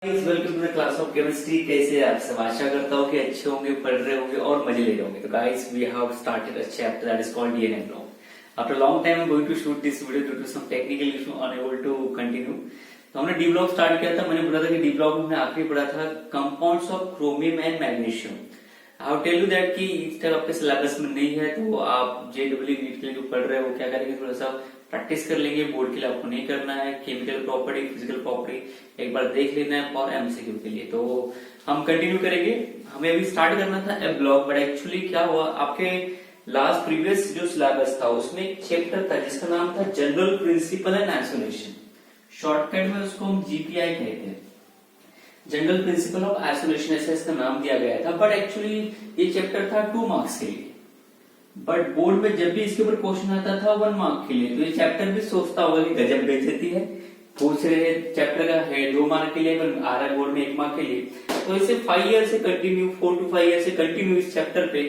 Welcome to the class of chemistry. कैसे आप सब? आशा करता हूँ कि अच्छे होंगे, पढ़ रहे होंगे और मजे ले रहे होंगे। तो guys, we have started a chapter that is called DNA block. After long time I am going to shoot this video due to some technical issue, unable to continue. तो हमने डी ब्लॉक स्टार्ट किया था। मैंने बोला था कि D block में हमने आखिरी पढ़ा था compounds of chromium and magnesium. I tell you that कि इस टाइप आपके सिलेबस में नहीं है, तो आप जेडब्ल्यू नीट के लिए जो पढ़ रहे हो क्या करेंगे, थोड़ा सा प्रैक्टिस कर लेंगे। बोर्ड के लिए आपको नहीं करना है। केमिकल प्रॉपर्टी, फिजिकल प्रॉपर्टी एक बार देख लेना है फॉर एमसीक्यू के लिए। तो हम कंटिन्यू करेंगे। हमें अभी स्टार्ट करना था ए ब्लॉक, बट एक्चुअली क्या हुआ, आपके लास्ट प्रीवियस जो सिलेबस था उसमें एक चैप्टर था जिसका नाम था general principle and isolation. Shortcut में उसको हम जीपीआई कहते हैं, जनरल प्रिंसिपल ऑफ आइसोलेशन, ऐसा इसका नाम दिया गया था। बट एक्चुअली ये चैप्टर था 2 मार्क्स के लिए, बट बोर्ड में जब भी इसके ऊपर क्वेश्चन आता था 1 मार्क के लिए, तो ये चैप्टर भी सोचता होगा कि गजब बेइज्जती है, पूछ रहे हैं चैप्टर का है 2 मार्क के लिए, पर आ रहा है बोर्ड में 1 मार्क के लिए। तो इसे 5 ईयर से कंटिन्यू, 4 to 5 ईयर से कंटिन्यू इस चैप्टर पे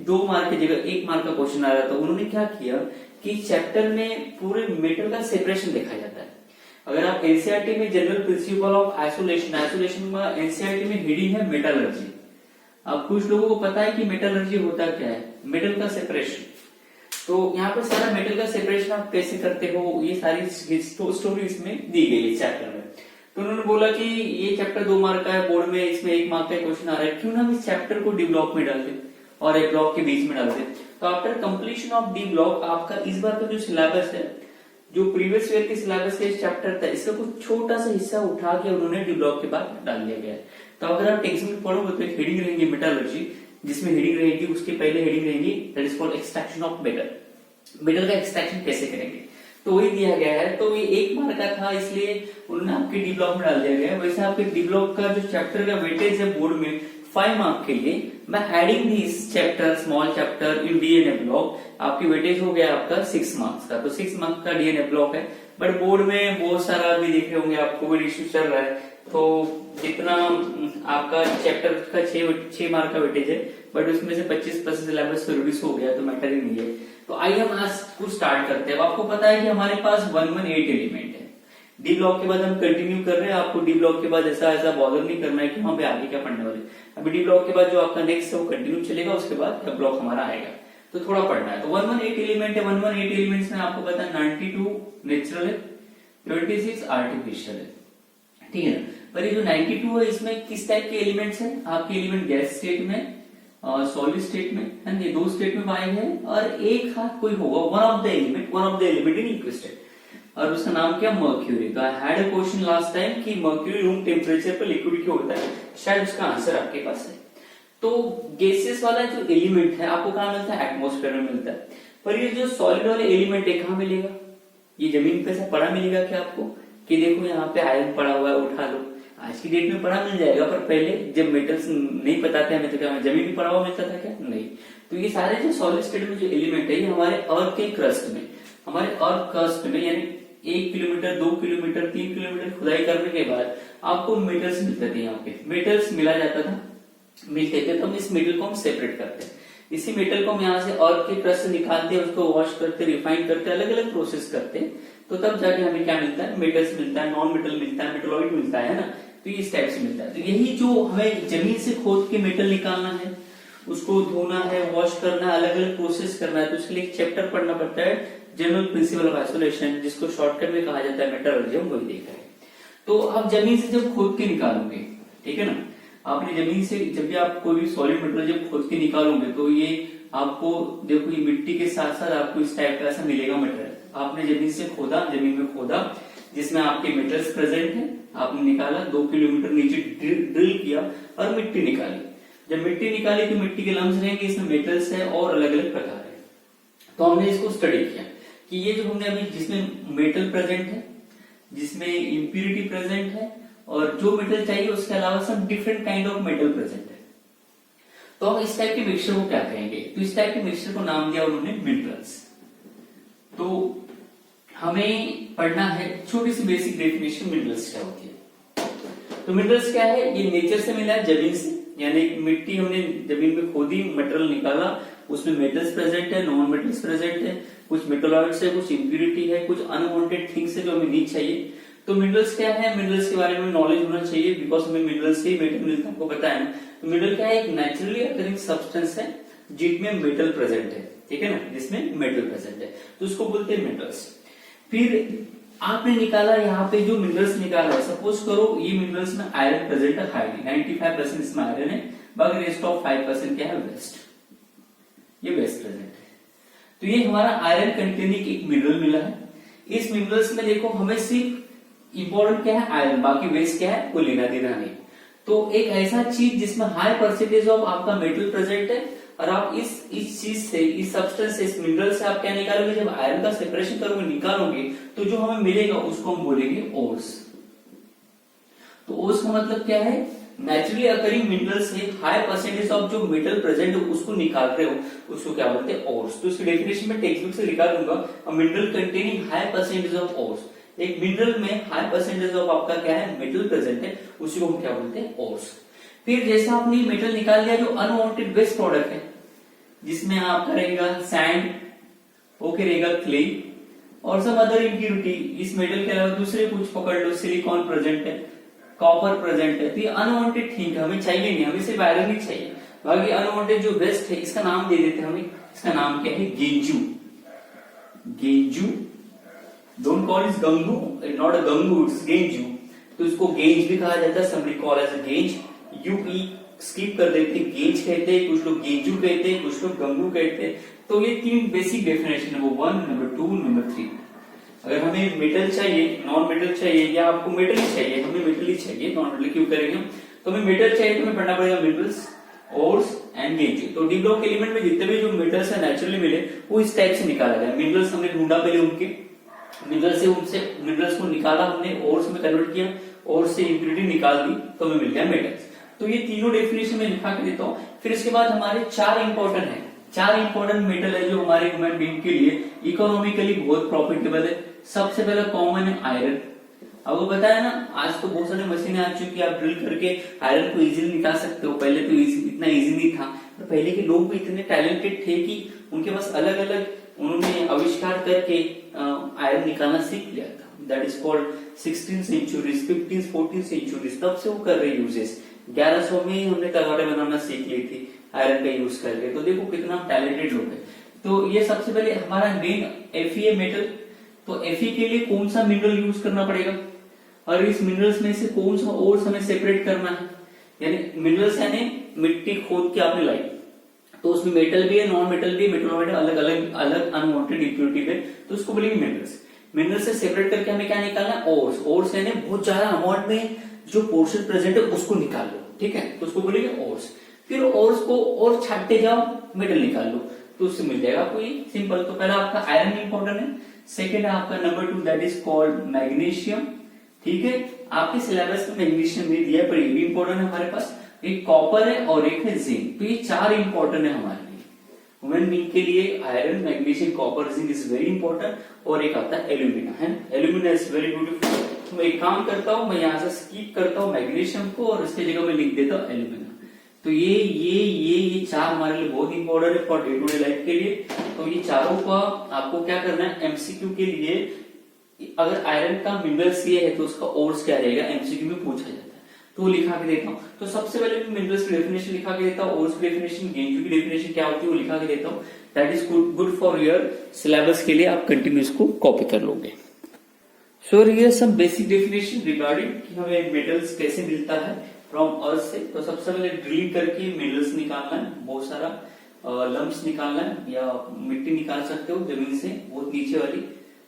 2 मार्क की जगह 1 मार्क का क्वेश्चन आ रहा था। उन्होंने क्या किया कि चैप्टर में पूरे मेटल का सेपरेशन देखा जाता है। अगर आप एनसीईआरटी में general principle of isolation, isolation में एनसीईआरटी में हेडिंग है मेटलर्जी। अब कुछ लोगों को पता है कि मेटलर्जी होता क्या है, मेटल का सेपरेशन। तो यहाँ पर सारा मेटल का सेपरेशन आप कैसे करते हो, ये सारी स्टोरी इसमें दी गई है चैप्टर में। तो उन्होंने बोला कि ये चैप्टर 2 मार्क का है, बोर्ड में इसमें 1 मार्क का क्वेश्चन आ रहा है, क्यों ना हम इस चैप्टर को डी ब्लॉक में डाल दें और ए ब्लॉक के बीच में डाल दें। तो after completion of D block आपका इस बार का जो सिलेबस है, जो प्रीवियस ईयर के सिलेबस का चैप्टर था, इसका कुछ छोटा सा हिस्सा उठा के उन्होंने डी ब्लॉक के बाद डाल दिया गया है। तो अगर आप टेक्स्ट में पढ़ोगे तो एक हेडिंग रहेंगी मेटलर्जी, जिसमें हेडिंग रहेगी, उसके पहले हेडिंग रहेगी that is called extraction of metal. Metal का एक्सट्रैक्शन कैसे करेंगे, तो वही दिया गया है। तो ये 1 मार्क का था, इसलिए उन्होंने आपके डी ब्लॉक में डाल दिया गया है। वैसे आपके डी ब्लॉक का जो चैप्टर का वेटेज है बोर्ड में 5 मार्क के लिए, मैं adding this chapter, small chapter in DNA block, आपकी वेटेज हो गया आपका 6 मार्क्स का। तो 6 मार्क्स का डीएनए ब्लॉक है। बट बोर्ड में बहुत सारा अभी देख रहे होंगे आप, कोविड इश्यू चल रहा है, तो जितना आपका चैप्टर का 6 मार्क का वेटेज है, बट उसमें से 25% सिलेबस रिड्यूस हो गया, तो मैटर ही नहीं है। तो आइए हम आज कुछ स्टार्ट करते हैं। आपको पता है कि हमारे पास 118 एलिमेंट है। डी ब्लॉक के बाद हम कंटिन्यू कर रहे हैं। आपको डी ब्लॉक के बाद ऐसा बॉदर नहीं करना है कि वहां पे आगे क्या पढ़ने वाले। अभी डी ब्लॉक के बाद जो आपका नेक्स्ट है वो कंटिन्यू चलेगा, उसके बाद ब्लॉक हमारा आएगा, तो थोड़ा पढ़ना है। तो 118 एलिमेंट है। 118 एलिमेंट्स में आपको पता है 92 नेचुरल है, 26 आर्टिफिशियल है, ठीक है ना। पर ये जो 92 है, इसमें किस टाइप के एलिमेंट्स हैं? आपके एलिमेंट गैस स्टेट में, सॉलिड स्टेट में, है ना, 2 स्टेट में पाए गए, और एक हाथ कोई होगा one of the element in liquid state, और उसका नाम क्या? मर्क्यूरी। तो I had a question last time कि मर्क्यूरी रूम टेम्परेचर पर लिक्विड क्यों होता है, शायद उसका आंसर आपके पास है। तो गैसेस वाला जो एलिमेंट है आपको कहाँ मिलता है? एटमोस्फेयर में मिलता है। पर ये जो सॉलिड वाले एलिमेंट है कहाँ मिलेगा? ये जमीन पे से पड़ा मिलेगा क्या आपको? कि देखो यहाँ पे आयरन पड़ा हुआ है, उठा लो। आज की डेट में पड़ा मिल जाएगा, पर पहले जब मेटल्स नहीं पता थे हमें, तो क्या जमीन में पड़ा हुआ मिलता था क्या? नहीं। तो ये सारे जो सॉलिड स्टेट में जो एलिमेंट है, ये हमारे अर्थ के क्रस्ट में, हमारे अर्थ क्रस्ट में, यानी 1 किलोमीटर, 2 किलोमीटर, 3 किलोमीटर खुदाई करने के बाद आपको मेटल्स मिलते थे। यहाँ पे मेटल्स मिला जाता था, मिलते थे, तो हम इस मेटल को हम सेपरेट करते हैं। इसी मेटल को हम यहाँ से अर्थ के क्रस्ट से निकालते हैं, उसको वॉश करते, रिफाइन करते, अलग अलग प्रोसेस करते हैं, तो तब जाके हमें क्या मिलता है? मेटल्स मिलता है, नॉन मेटल मिलता है, मेटलॉइड मिलता है ना। तो इस टाइप से मिलता है। तो यही जो हमें जमीन से खोद के मेटल निकालना है, उसको धोना है, वॉश करना है, अलग अलग प्रोसेस करना है, तो उसके लिए एक चैप्टर पढ़ना पड़ता है, जनरल प्रिंसिपल ऑफ आइसोलेशन, जिसको शॉर्टकट में कहा जाता है मेटलर्जी। हम वही देख रहे हैं। तो आप जमीन से जब खोद के निकालोगे, ठीक है ना, आपने जमीन से जब भी आप कोई भी सॉलिड मेटल जब खोद के निकालोगे, तो ये आपको देखो, ये मिट्टी के साथ साथ आपको इस टाइप का ऐसा मिलेगा मटेरियल। आपने जमीन से खोदा, जमीन में खोदा, जिसमें आपके मेटल्स प्रेजेंट है, आपने निकाला, 2 किलोमीटर नीचे ड्रिल किया और मिट्टी निकाली। जब मिट्टी निकाली तो मिट्टी के लम्स रहेंगे, इसमें मेटल्स है और अलग अलग प्रकार है। तो हमने इसको स्टडी किया कि ये जो हमने अभी, जिसमें मेटल प्रेजेंट है, जिसमें इम्प्यूरिटी प्रेजेंट है, और जो मेटल चाहिए उसके अलावा सब different kind of metal present है, तो हम इस टाइप के मिक्सचर को क्या कहेंगे? तो इस टाइप के मिक्सचर को नाम दिया उन्होंने मिनरल्स। तो हमें पढ़ना है छोटी सी बेसिक डेफिनेशन मिनरल्स क्या होती है। तो मिनरल्स क्या है? ये नेचर से मिला है, जमीन से, यानी मिट्टी हमने जमीन में खोदी, मटेरियल निकाला, उसमें मेटल्स प्रेजेंट है, नॉन मेटल्स प्रेजेंट है, कुछ मेटलॉइड्स है, कुछ इम्प्यूरिटी है, कुछ अनवांटेड थिंग्स है जो हमें नहीं चाहिए। तो मिनरल्स क्या है, मिनरल्स के बारे में नॉलेज होना चाहिए, बिकॉज हमें मिनरल्स से ही मेटल मिलता है, आपको पता है ना। तो मिनरल क्या है, एक नेचुरली अकरिंग सब्सटेंस है जिसमें मेटल प्रेजेंट है, ठीक है ना, जिसमें मेटल प्रेजेंट है, तो उसको बोलते हैं मिनरल्स। फिर आपने निकाला यहाँ पे जो मिनरल्स निकाला है, सपोज करो ये मिनरल्स में आयरन प्रेजेंट है हाईली, 95% इसमें आयरन है, बाकी रेस्ट ऑफ 5% क्या है, वेस्ट, ये वेस्ट प्रेजेंट है। तो ये हमारा आयरन कंटेनिंग एक मिनरल मिला है। इस मिनरल्स में देखो हमें सिर्फ इंपॉर्टेंट क्या है, आयरन, बाकी वेस्ट क्या है, कोई लेना देना नहीं। तो एक ऐसा चीज जिसमें हाई परसेंटेज ऑफ आपका मेटल प्रेजेंट है, और आप इस चीज से, इस सब्सटेंस से, इस मिनरल से आप क्या निकालोगे, जब आयरन का सेपरेशन करोगे, निकालोगे, तो जो हमें मिलेगा उसको हम बोलेंगे ओर्स। तो ओर्स का मतलब क्या है, नेचुरली अकरिंग मिनरल से हाई परसेंटेज ऑफ जो मेटल प्रेजेंट है उसको निकाल रहे हो, उसको क्या बोलते हैं, ओर्स। तो इसकी डेफिनेशन में टेक्स्ट बुक से लिखा दूंगा, a mineral containing high percentage of ores. एक मिनरल में हाई परसेंटेज ऑफ आपका क्या है, मेटल प्रेजेंट है, उसी को हम क्या बोलते हैं, ओर्स। फिर जैसा आपने मेटल निकाल लिया, जो अनवांटेड वेस्ट प्रोडक्ट है, जिसमें आपका रहेगा सैंड, ओके रहेगा क्ले और सब अदर इम्प्यूरिटी, इस मेटल के अलावा दूसरे कुछ पकड़ लो, सिलिकॉन प्रेजेंट है, कॉपर प्रेजेंट है, तो ये अनवांटेड थिंग हमें चाहिए नहीं, हमें सिर्फ आयरन ही चाहिए। बाकी अनवांटेड जो वेस्ट है, इसका नाम दे देते हैं हमें, इसका नाम क्या है, gangue. Gangue, don't call it गंगू, नॉट अ गंगू, इट्स गेंजू। तो इसको गेंज भी कहा जाता है, somebody call as a gangue, यूई स्किप कर देते हैं, गेंज कहते हैं, कुछ लोग गेंजू कहते हैं, कुछ लोग गंगू कहते हैं। तो ये तीन basic definition, number 1, number 2, number 3। अगर हमें मेटल चाहिए, नॉन मेटल चाहिए, या आपको मेटल ही चाहिए, हमें मेटल ही चाहिए, नॉन मेटल क्यों करेंगे हम, तो हमें मेटल चाहिए, तो हमें पढ़ना पड़ेगा मिनरल्स, ओर्स एंड गेंजू। तो डी ब्लॉक एलिमेंट में जितने भी जो मेटल्स है नेचुरली मिले, वो इस टाइप से निकाला गया। मिनरल्स हमने ढूंढा पहले, उनके मिनरल से उनसे मिनरल्स को निकाला हमने, ओर्स में कन्वर्ट किया, ओर्स से इंप्यूरिटी निकाल दी, तो हमें मिल गया मेटल्स। तो ये तीनों डेफिनेशन में लिखा के देता हूं। फिर इसके बाद हमारे चार इंपॉर्टेंट मेटल है जो हमारे ह्यूमन बीइंग के लिए इकोनॉमिकली बहुत प्रॉफिटेबल है। सबसे पहला कॉमन है आयरन। आपको पता है ना, आज तो बहुत सारी मशीनें आ चुकी है, आप ड्रिल करके आयरन को इजीली निकाल सकते हो। पहले तो इतना इजी नहीं था, तो पहले के लोग भी इतने टैलेंटेड थे कि उनके पास अलग अलग उन्होंने आविष्कार करके आयरन निकालना सीख लिया था। That is called 16th centuries, 15th 14th centuries, तब से वो कर रहे यूजेस। 1100 में ही हमने तलवारें बनाना सीख ली थी आयरन का यूज करके। तो देखो कितना टैलेंटेड लोग है। तो ये सबसे पहले हमारा मेन Fe मेटल। तो Fe के लिए कौन सा मिनरल यूज करना पड़ेगा, और इस मिनरल्स में से कौन सा और हमें सेपरेट करना है। यानी मिनरल्स यानी मिट्टी खोद के आपने लाई, तो उसमें मेटल भी है, नॉन मेटल भी, मेटल मेटल अलग अलग अलग अनवांटेड इम्प्यूरिटी है, तो उसको बोलेंगे मिनरल्स। मिनरल से सेपरेट करके हमें क्या निकालना है, ओर्स। ओर्स यानी बहुत ज्यादा अमाउंट में जो पोर्शन प्रेजेंट है उसको निकाल लो, ठीक है, तो उसको बोलेंगे ओर्स। फिर ओर्स को और छाटते जाओ, मेटल निकाल लो, तो उससे मिल जाएगा आपको ये सिंपल। तो पहला आपका आयरन इंपॉर्टेंट है, सेकेंड है आपका number 2 that is called magnesium, ठीक है। आपके सिलेबस में मैग्नीशियम नहीं दिया है, पर ये भी इंपॉर्टेंट है हमारे पास। एक कॉपर है और एक है जिंक, तो ये चार इंपॉर्टेंट है हमारे लिए ह्यूमन बीइंग के लिए। Iron, magnesium, copper, zinc is very important. और एक आता है एल्यूमिना, है एल्यूमिना इज वेरी ब्यूटीफुल। तो मैं एक काम करता हूं, मैं यहाँ से स्किप करता हूँ मैग्नीशियम को और इसके जगह में लिख देता हूँ एल्यूमिना। तो ये चार हमारे लिए बहुत इंपॉर्टेंट है for day to day life के लिए। तो ये चारों का आपको क्या करना है, एमसीक्यू के लिए अगर आयरन का मिनरल्स ये है तो उसका ओर्स क्या रहेगा, एमसीक्यू में पूछा जाता है, तो वो लिखा के देता हूँ। तो सबसे पहले मिनरल्स की डेफिनेशन लिखा के देता हूँ, ओर्स की डेफिनेशन, गेंजू की डेफिनेशन क्या होती है वो लिखा के देता हूँ। That is good for your syllabus के लिए, आप कंटिन्यू इसको कॉपी कर लोगे। So here some basic definition regarding कि हमें मेटल्स कैसे मिलता है फ्रॉम अर्थ से। तो सबसे पहले ड्रिल करके मिनरल्स निकालना है, बहुत सारा लम्प्स निकालना है, या मिट्टी निकाल सकते हो जमीन से बहुत नीचे वाली,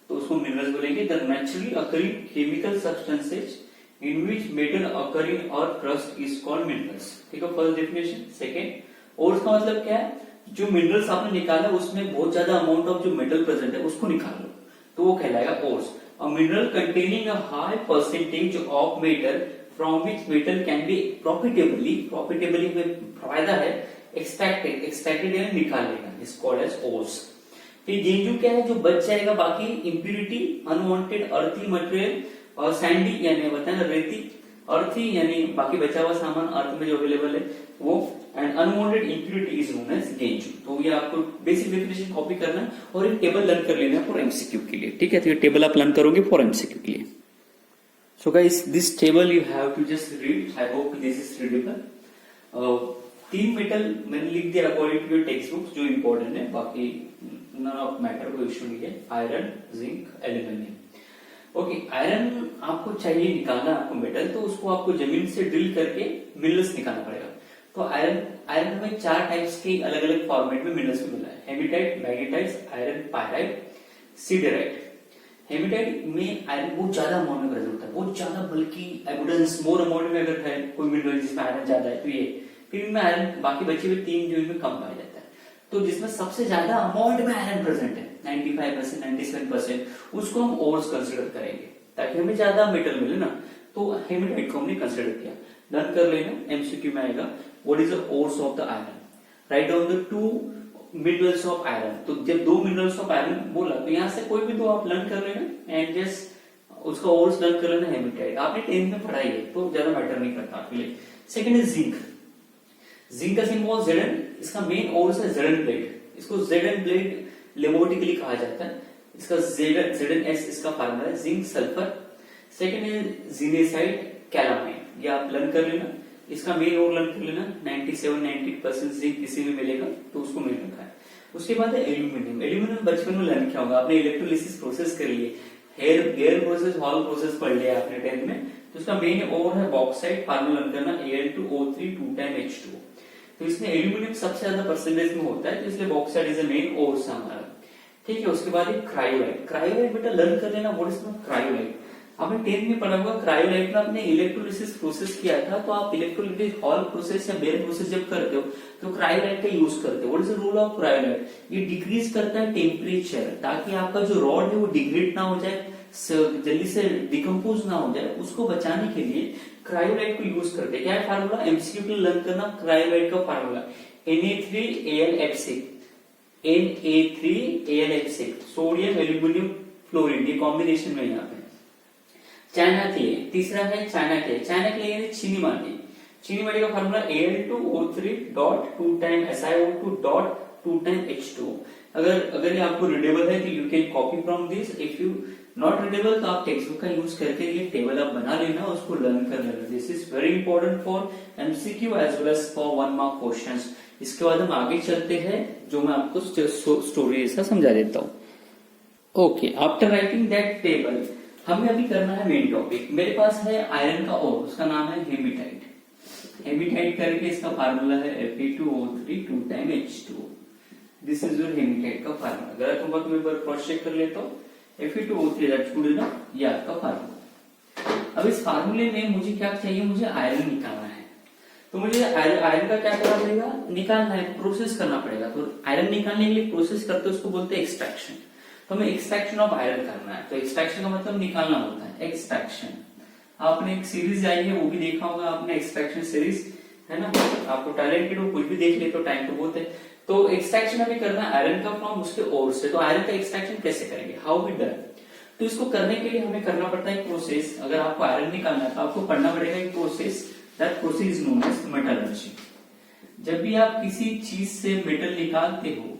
तो उसको मिनरल्स बोलेंगे। The naturally occurring chemical substances in which metal occurring और क्रस्ट इज कॉल्ड मिनरल्स, ठीक है, फर्स्ट डेफिनेशन। सेकेंड, ओर्स का मतलब क्या है, जो मिनरल्स आपने निकाला उसमें बहुत ज्यादा अमाउंट ऑफ जो मेटल प्रेजेंट है उसको निकाल लो, तो वो कहलाएगा ores. A mineral containing a high percentage of metal from which metal can be profitably में फायदा है extracted यानी निकाल लेना, is called as ores। फिर गेंजू क्या है, जो बच जाएगा बाकी impurity, unwanted earthy material और सैंडी यानी बताया ना रेती, अर्थी यानी बाकी बचा हुआ सामान अर्थ में जो अवेलेबल है वो, and unwanted impurity is known as gangue. तो ये आपको बेसिक डेफिनेशन कॉपी करना है और एक टेबल लर्न कर लेना है फॉर एमसीक्यू के लिए, ठीक है। तो ये टेबल आप लर्न करोगे फॉर एमसीक्यू के लिए। So guys, this table you have to just read. I hope this is readable. 3 metal मैंने लिख दिया according to your text book, जो इम्पोर्टेंट है, बाकी नन ऑफ मैटर, कोई इश्यू नहीं है. Iron, zinc, aluminium. Okay, iron आपको चाहिए निकालना आपको मेटल, तो उसको आपको जमीन से ड्रिल करके मिनरल्स निकालना पड़ेगा. तो आयरन हमें 4 टाइप्स के अलग अलग फॉर्मेट में मिनरल्स में मिला है. Hematite, magnetite, iron pyrite, siderite. Hematite में आयरन बहुत ज्यादा अमाउंट में प्रेजेंट होता है, बहुत ज्यादा, बल्कि एविडेंस मोर अमाउंट में अगर है कोई मिनरल जिसमें आयरन ज्यादा है तो ये. फिर इनमें आयरन, बाकी बचे हुए 3 जो इनमें कम पाया जाता है. तो जिसमें सबसे ज्यादा अमाउंट में आयरन प्रेजेंट है 95%, 97%, उसको हम ओर्स कंसिडर करेंगे ताकि हमें ज्यादा मेटल मिले ना. तो हेमेटाइट को हमने कंसिडर किया. डन कर लेना, एमसीक्यू में आएगा. What is the ores of the iron? Write down the 2 minerals of iron. तो जब 2 मिनरल्स ऑफ आयरन बोला तो यहां से कोई भी 2 आप लर्न कर लेना एंड जस्ट उसका ओर्स लर्न कर लेना. हेमेटाइट आपने 10th में पढ़ाई है तो ज्यादा मैटर नहीं करता आपके लिए. Second is zinc. जिंक का सिंबल Zn, इसका मेन ओर्स है Zn प्लेट. इसको Zn प्लेट लेबोरेटिकली कहा जाता है. इसका ZnS इसका फार्मूला है. Zinc sulphur. सेकंड इज जिनेसाइड कैलामाइन, ये आप लर्न कर लेना. इसका मेन ओर लर्न कर लेना. 97-98% जिंक किसी में मिलेगा तो उसको मेन रखा है. उसके बाद है एल्यूमिनियम. एल्यूमिनियम बचपन में लर्न किया होगा आपने, इलेक्ट्रोलिसिस प्रोसेस कर लिए, हेयर प्रोसेस, हॉल प्रोसेस पढ़ लिया आपने 10th में. तो उसका मेन ओर है बॉक्साइट. फार्मूला लर्न करना Al2O3 2 टाइम H2. तो इसमें एल्यूमिनियम सबसे ज्यादा परसेंटेज में होता है, तो इसलिए bauxite is the main ores हमारा. ठीक है. उसके बाद क्रायोलाइट. क्रायोलाइट बेटा लर्न कर लेना. What is cryolite? आपने 10th में पढ़ा होगा. क्रायोलाइट में आपने इलेक्ट्रोलिसिस प्रोसेस किया था, तो आप इलेक्ट्रोलिटिक हॉल प्रोसेस या बेयर प्रोसेस जब करते हो तो क्रायोलाइट का यूज करते हो. What is the role of cryolite? ये डिक्रीज करता है टेम्परेचर, ताकि आपका जो रॉड है वो डिग्रेड ना हो जाए, जल्दी से डिकम्पोज ना हो जाए. उसको बचाने के लिए क्रायोलाइट को यूज करते हैं. क्या है फार्मूला? एमसीक्यू के लर्न करना. क्रायोलाइट का formula Na3Al H6. Na3Al H6 sodium aluminium fluorine, ये कॉम्बिनेशन में यहाँ पे. China clay. तीसरा है चाइना क्ले. चाइना क्ले यानी चीनी माटी. चीनी माटी का formula Al2O3 dot 2 time SiO2 dot 2 time H2. अगर ये आपको रीडेबल है तो you can copy from this. If you not readable तो आप टेक्स्ट बुक का यूज करके ये टेबल आप बना लेना, उसको लर्न कर लेना. This is very important for MCQ as well as for 1 mark questions. इसके बाद हम आगे चलते हैं, जो मैं आपको स्टोरी ऐसा समझा देता हूँ. Okay, after writing that table हमें अभी करना है मेन टॉपिक. मेरे पास है आयरन का ओर, उसका नाम है हेमेटाइट. हेमेटाइट करके इसका फार्मूला है Fe2O3 2 time H2. This is your hematite का फार्मूला. अगर तुम एक बार क्रॉस चेक कर लेता हूँ, Fe2O3 दैट्स गुड इनफ, ये आपका फार्मूला. अब इस फार्मूले में मुझे क्या चाहिए? मुझे आयरन निकालना है. तो मुझे आयरन का क्या करना पड़ेगा? निकालना है, प्रोसेस करना पड़ेगा. तो आयरन निकालने के लिए प्रोसेस करते हैं, उसको बोलते हैं एक्सट्रैक्शन. तो हमें एक्सट्रैक्शन ऑफ आयरन करना है. तो एक्सट्रैक्शन का मतलब निकालना होता है. एक्सट्रैक्शन आपने एक सीरीज आई है, वो भी देखा होगा आपने, एक्सट्रैक्शन सीरीज है ना. आपको टैलेंटेड हो कुछ भी देख ले तो टाइम तो बहुत है. तो एक्सट्रैक्शन हमें करना है आयरन का फ्रॉम उसके ओर से. तो आयरन का एक्सट्रैक्शन कैसे करेंगे? How we done? तो इसको करने के लिए हमें करना पड़ता है प्रोसेस. अगर आपको आयरन निकालना है तो आपको पढ़ना पड़ेगा एक process. That process is known as metallurgy. जब भी आप किसी चीज से मेटल निकालते हो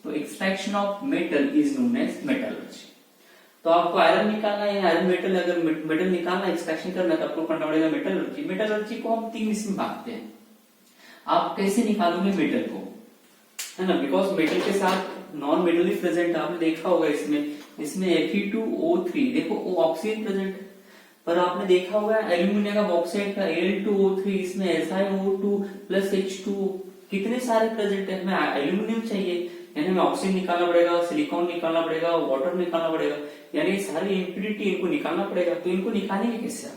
तो extraction of metal is known as metallurgy. तो आपको आयरन निकालना है, आयरन मेटल, अगर मेटल निकालना, एक्सट्रैक्शन करना है तो आपको पढ़ना पड़ेगा मेटलर्जी. मेटलर्जी को हम 3 इसमें बांटते हैं. आप कैसे निकालोगे मेटल को, है ना? बिकॉज मेटल के साथ नॉन मेटल भी प्रेजेंट, आपने देखा होगा इसमें Fe2O3 देखो वो ऑक्सीजन प्रेजेंट है. पर आपने देखा होगा एल्यूमिनियम का बॉक्साइड का Al2O3, इसमें SiO2 प्लस H2 कितने सारे प्रेजेंट है. हमें एल्यूमिनियम चाहिए, यानी हमें ऑक्सीजन निकालना पड़ेगा, सिलिकॉन निकालना पड़ेगा, वाटर निकालना पड़ेगा, यानी सारी इम्प्यूरिटी इनको निकालना पड़ेगा. तो इनको निकालेंगे कैसे?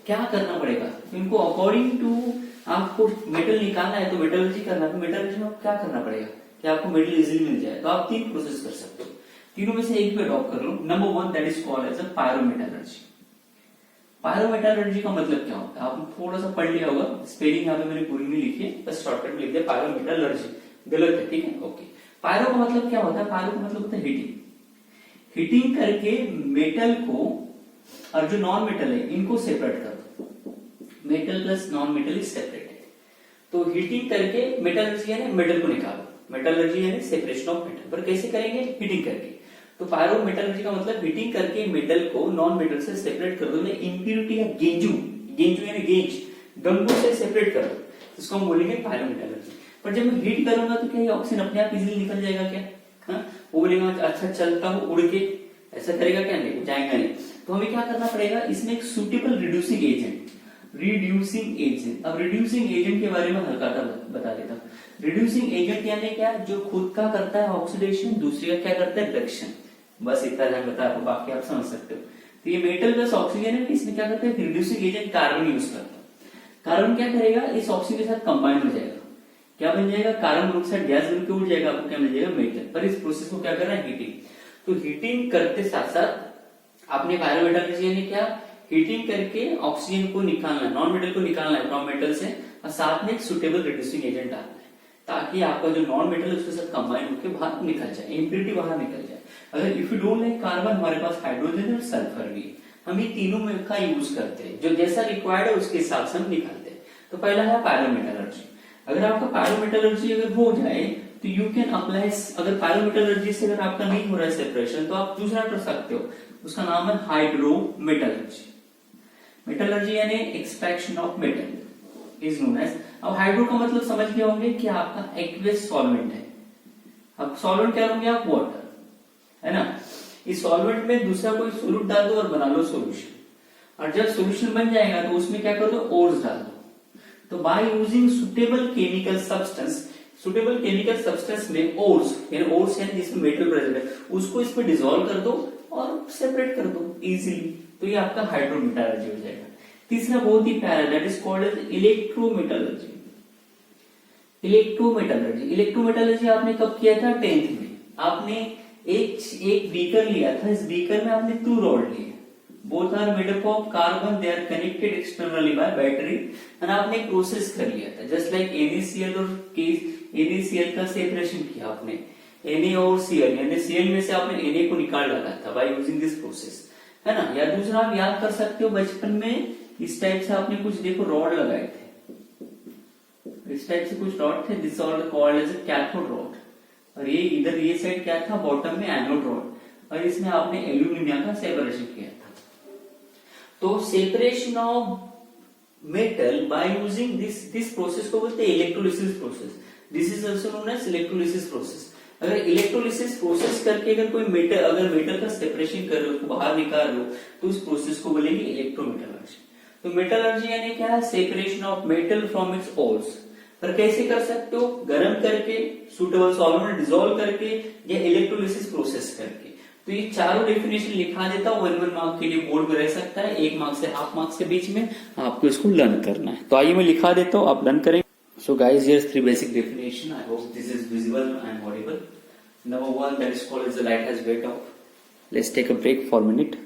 क्या करना पड़ेगा? तो इनको अकॉर्डिंग टू आपको मेटल निकालना है तो मेटलर्जी करना है. तो मेटलर्जी में क्या करना पड़ेगा कि आपको मेटल इजीली मिल जाए? तो आप 3 प्रोसेस कर सकते हो. तीनों में से एक पे ड्रॉप कर लो. Number 1 that is called as a pyrometallurgy. Pyrometallurgy का मतलब क्या होता है? आपने थोड़ा सा पढ़ लिया होगा, स्पेलिंग यहाँ पे मैंने पूरी नहीं लिखी है, बस शॉर्टकट में लिख दिया पायरोमेटलर्जी. गलत है, ठीक है? ओके. पायरो का मतलब क्या होता है? पायरो का मतलब होता है हीटिंग. हीटिंग करके मेटल को और जो नॉन मेटल है इनको सेपरेट कर दो. Metal plus non metal is separated. तो हीटिंग करके मेटलर्जी यानी मेटल को निकालो. मेटलर्जी यानी सेपरेशन ऑफ मेटल. पर कैसे करेंगे? हीटिंग करके. तो पायरोमेटलर्जी का मतलब हीटिंग करके मेटल को नॉन मेटल से सेपरेट कर दो, इम्प्यूरिटी या गेंजू गेंजू यानी गेंज गंगों से सेपरेट कर दो, इसको हम बोलेंगे पायरोमेटलर्जी। पर जब मैं हीट करूंगा तो क्या ये ऑक्सीजन अपने आप इजीली निकल जाएगा क्या? हाँ, वो बोलेगा अच्छा चलता हूँ उड़ के, ऐसा करेगा क्या? नहीं, जाएगा नहीं। तो हमें क्या करना पड़ेगा, इसमें एक suitable reducing agent, reducing agent. अब रिड्यूसिंग एजेंट के बारे में हल्का सा बता देता हूँ। रिड्यूसिंग एजेंट यानी क्या, जो खुद का करता है ऑक्सीडेशन, दूसरे का क्या करता है रिडक्शन। बस इतना ध्यान बता आपको, बाकी आप समझ सकते हो। तो ये मेटल प्लस ऑक्सीजन है, इसमें क्या करता है रिड्यूसिंग एजेंट कार्बन यूज करता है। कार्बन क्या करेगा, इस ऑक्सीजन के साथ कंबाइन हो जाएगा, क्या बन जाएगा, कार्बन मोनोऑक्साइड गैस बन के उड़ जाएगा, आपको क्या मिल जाएगा मेटल। पर इस प्रोसेस को क्या करना है, हीटिंग। तो हीटिंग करते साथ साथ आपने पायरोमेटलर्जी यानी क्या, हीटिंग करके ऑक्सीजन को निकालना है, नॉन मेटल को निकालना है नॉन मेटल से, और साथ में एक सुटेबल रिड्यूसिंग एजेंट डालना है, ताकि आपका जो नॉन मेटल है उसके साथ कंबाइन होकर बाहर निकल जाए, इम्प्योरिटी बाहर निकल जाए। अगर if you don't like carbon, हमारे पास हाइड्रोजन और सल्फर भी, हम ये तीनों में का यूज करते हैं, जो जैसा रिक्वायर्ड है उसके हिसाब से हम निकालते हैं। तो पहला है पायरोमेटलर्जी। अगर आपका पायरोमेटलर्जी अगर हो जाए तो यू कैन अप्लाई, अगर पायरोमेटलर्जी से अगर आपका नहीं हो रहा है सेपरेशन, तो आप दूसरा कर सकते हो, उसका नाम है हाइड्रोमेटलर्जी। मेटलर्जी यानी extraction of metal is known as. अब हाइड्रो का मतलब समझ गए होंगे कि आपका एक्वेस सॉल्वेंट है। अब सॉल्वेंट क्या होंगे आप, वाटर, है ना। इस सॉल्वेंट में दूसरा कोई सोल्यूट डाल दो और बना लो सोल्यूशन, और जब सोल्यूशन बन जाएगा तो उसमें क्या कर दो, ओर्स डाल दो। तो by using suitable chemical substance, suitable chemical substance में ओर्स यानी जिसमें मेटल प्रेजेंट है, उसको इसमें डिसॉल्व कर दो और सेपरेट कर दो इजीली। तो ये आपका हाइड्रोमेटलर्जी हो जाएगा। तीसरा बहुत ही प्यारा, that is called as electrometallurgy. Electrometallurgy, electrometallurgy आपने कब किया था, 10th में। आपने एक बीकर लिया था, इस बीकर में आपने 2 रॉड लिए, both are made up of carbon, they are connected externally by battery, और आपने एक प्रोसेस कर लिया था जस्ट लाइक NaCl और NaCl का सेपरेशन किया आपने, Na और Cl, यानी Cl में से आपने Na को निकाल डाला था बाय यूजिंग दिस प्रोसेस, है ना। या दूसरा आप याद कर सकते हो, बचपन में इस टाइप से आपने कुछ देखो रॉड लगाए थे, इस टाइप से कुछ रॉड थे, this are called as cathode rod, और ये इधर ये साइड क्या था, बॉटम में एनोड रॉड, और इसमें आपने एल्यूमिनियम का सेपरेशन किया था। तो separation of metal by using this process को बोलते हैं electrolysis process. This is also known as electrolysis process. अगर इलेक्ट्रोलिसिस प्रोसेस करके अगर कोई मेटल, अगर मेटल का सेपरेशन कर रहे हो, बाहर निकाल रहे हो, तो उस प्रोसेस को बोलेंगे इलेक्ट्रोमेटलर्जी। तो मेटलर्जी यानी क्या है, separation of metal from its ores. पर कैसे कर सकते हो, गर्म करके, सुटेबल सॉल्वेंट डिसॉल्व करके, या इलेक्ट्रोलिसिस प्रोसेस करके। तो ये चारों डेफिनेशन लिखा देता हूं, 1 मार्क के लिए बोर्ड में रह सकता है, 1 मार्क से हाफ मार्क्स के बीच में आपको इसको लर्न करना है। तो आइए मैं लिखा देता हूं, आप लर्न करें। So guys, here's 3 basic definition. I hope this is visible and audible. Number 1, that is called as the light has weight of. Let's take a break for a minute.